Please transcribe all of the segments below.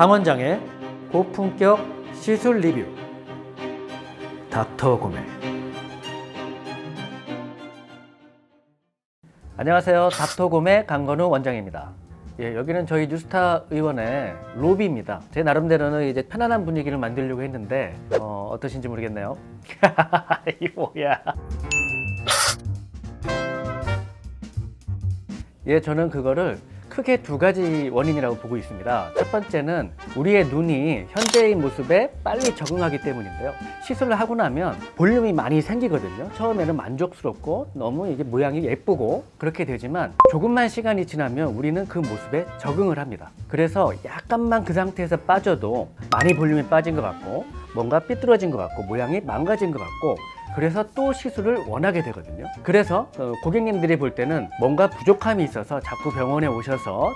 강원장의 고품격 시술 리뷰 닥터고메. 안녕하세요. 닥터고메 강건우 원장입니다. 여기는 저희 뉴스타 의원의 로비입니다. 제 나름대로는 이제 편안한 분위기를 만들려고 했는데 어떠신지 모르겠네요. 이 뭐야? 저는 그거를 크게 두 가지 원인이라고 보고 있습니다. 첫 번째는 우리의 눈이 현재의 모습에 빨리 적응하기 때문인데요. 시술을 하고 나면 볼륨이 많이 생기거든요. 처음에는 만족스럽고 너무 이게 모양이 예쁘고 그렇게 되지만 조금만 시간이 지나면 우리는 그 모습에 적응을 합니다. 그래서 약간만 그 상태에서 빠져도 많이 볼륨이 빠진 것 같고 뭔가 삐뚤어진 것 같고 모양이 망가진 것 같고 그래서 또 시술을 원하게 되거든요. 그래서 고객님들이 볼 때는 뭔가 부족함이 있어서 자꾸 병원에 오셔서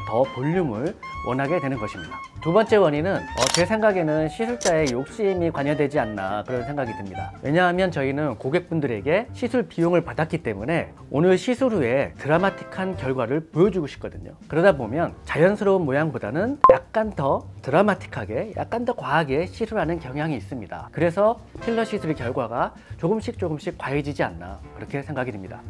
더 볼륨을 원하게 되는 것입니다. 두 번째 원인은 제 생각에는 시술자의 욕심이 관여되지 않나 그런 생각이 듭니다. 왜냐하면 저희는 고객분들에게 시술 비용을 받았기 때문에 오늘 시술 후에 드라마틱한 결과를 보여주고 싶거든요. 그러다 보면 자연스러운 모양보다는 약간 더 드라마틱하게, 약간 더 과하게 시술하는 경향이 있습니다. 그래서 필러 시술의 결과가 조금씩 과해지지 않나 그렇게 생각이 듭니다.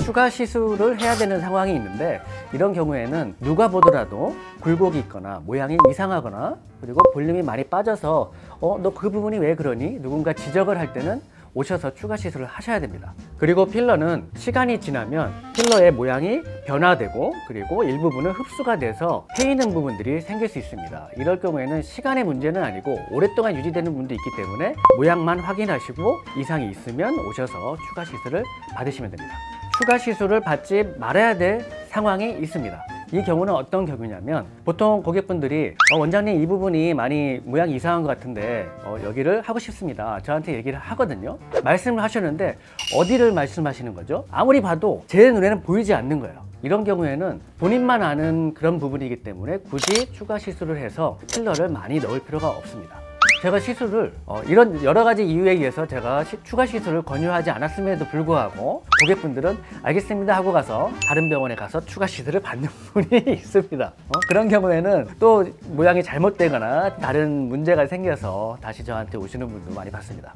추가 시술을 해야 되는 상황이 있는데 이런 경우에는 누가 보더라도 굴곡이 있거나 모양이 이상하거나 그리고 볼륨이 많이 빠져서 너 그 부분이 왜 그러니? 누군가 지적을 할 때는 오셔서 추가 시술을 하셔야 됩니다. 그리고 필러는 시간이 지나면 필러의 모양이 변화되고 그리고 일부분은 흡수가 돼서 패이는 부분들이 생길 수 있습니다. 이럴 경우에는 시간의 문제는 아니고 오랫동안 유지되는 분도 있기 때문에 모양만 확인하시고 이상이 있으면 오셔서 추가 시술을 받으시면 됩니다. 추가 시술을 받지 말아야 될 상황이 있습니다. 이 경우는 어떤 경우냐면 보통 고객분들이 원장님 이 부분이 많이 모양이 이상한 것 같은데 여기를 하고 싶습니다. 저한테 얘기를 하거든요. 말씀을 하셨는데 어디를 말씀하시는 거죠? 아무리 봐도 제 눈에는 보이지 않는 거예요. 이런 경우에는 본인만 아는 그런 부분이기 때문에 굳이 추가 시술을 해서 필러를 많이 넣을 필요가 없습니다. 제가 시술을 이런 여러 가지 이유에 의해서 제가 추가 시술을 권유하지 않았음에도 불구하고 고객분들은 알겠습니다 하고 가서 다른 병원에 가서 추가 시술을 받는 분이 있습니다. 그런 경우에는 또 모양이 잘못되거나 다른 문제가 생겨서 다시 저한테 오시는 분도 많이 봤습니다.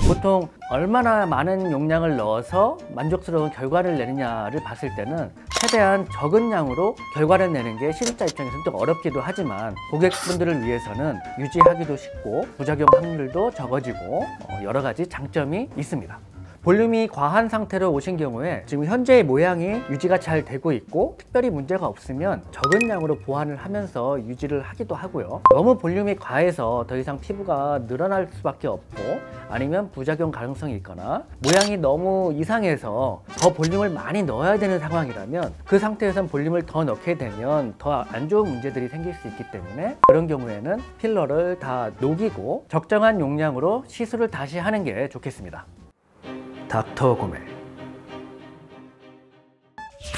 보통 얼마나 많은 용량을 넣어서 만족스러운 결과를 내느냐를 봤을 때는 최대한 적은 양으로 결과를 내는 게 시술자 입장에서는 좀 어렵기도 하지만 고객분들을 위해서는 유지하기도 쉽고 부작용 확률도 적어지고 여러 가지 장점이 있습니다. 볼륨이 과한 상태로 오신 경우에 지금 현재의 모양이 유지가 잘 되고 있고 특별히 문제가 없으면 적은 양으로 보완을 하면서 유지를 하기도 하고요. 너무 볼륨이 과해서 더 이상 피부가 늘어날 수밖에 없고 아니면 부작용 가능성이 있거나 모양이 너무 이상해서 더 볼륨을 많이 넣어야 되는 상황이라면 그 상태에선 볼륨을 더 넣게 되면 더 안 좋은 문제들이 생길 수 있기 때문에 그런 경우에는 필러를 다 녹이고 적정한 용량으로 시술을 다시 하는 게 좋겠습니다. 닥터고메.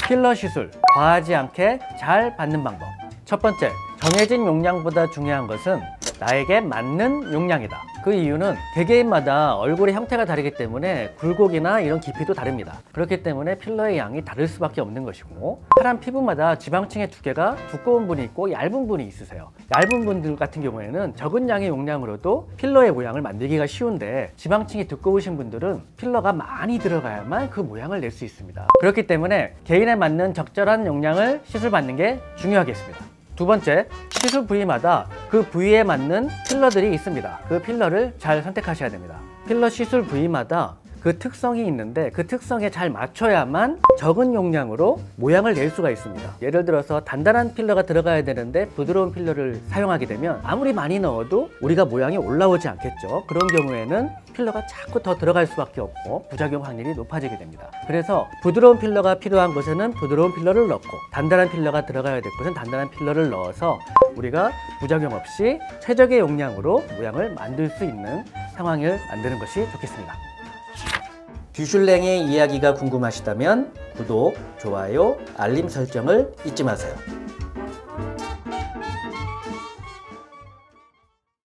필러 시술 과하지 않게 잘 받는 방법. 첫 번째, 정해진 용량보다 중요한 것은 나에게 맞는 용량이다. 그 이유는 개개인마다 얼굴의 형태가 다르기 때문에 굴곡이나 이런 깊이도 다릅니다. 그렇기 때문에 필러의 양이 다를 수밖에 없는 것이고 사람 피부마다 지방층의 두께가 두꺼운 분이 있고 얇은 분이 있으세요. 얇은 분들 같은 경우에는 적은 양의 용량으로도 필러의 모양을 만들기가 쉬운데 지방층이 두꺼우신 분들은 필러가 많이 들어가야만 그 모양을 낼 수 있습니다. 그렇기 때문에 개인에 맞는 적절한 용량을 시술받는 게 중요하겠습니다. 두 번째, 시술 부위마다 그 부위에 맞는 필러들이 있습니다. 그 필러를 잘 선택하셔야 됩니다. 필러 시술 부위마다 그 특성이 있는데 그 특성에 잘 맞춰야만 적은 용량으로 모양을 낼 수가 있습니다. 예를 들어서 단단한 필러가 들어가야 되는데 부드러운 필러를 사용하게 되면 아무리 많이 넣어도 우리가 모양이 올라오지 않겠죠. 그런 경우에는 필러가 자꾸 더 들어갈 수밖에 없고 부작용 확률이 높아지게 됩니다. 그래서 부드러운 필러가 필요한 곳에는 부드러운 필러를 넣고 단단한 필러가 들어가야 될 곳은 단단한 필러를 넣어서 우리가 부작용 없이 최적의 용량으로 모양을 만들 수 있는 상황을 만드는 것이 좋겠습니다. 듀슐랭의 이야기가 궁금하시다면 구독, 좋아요, 알림 설정을 잊지 마세요.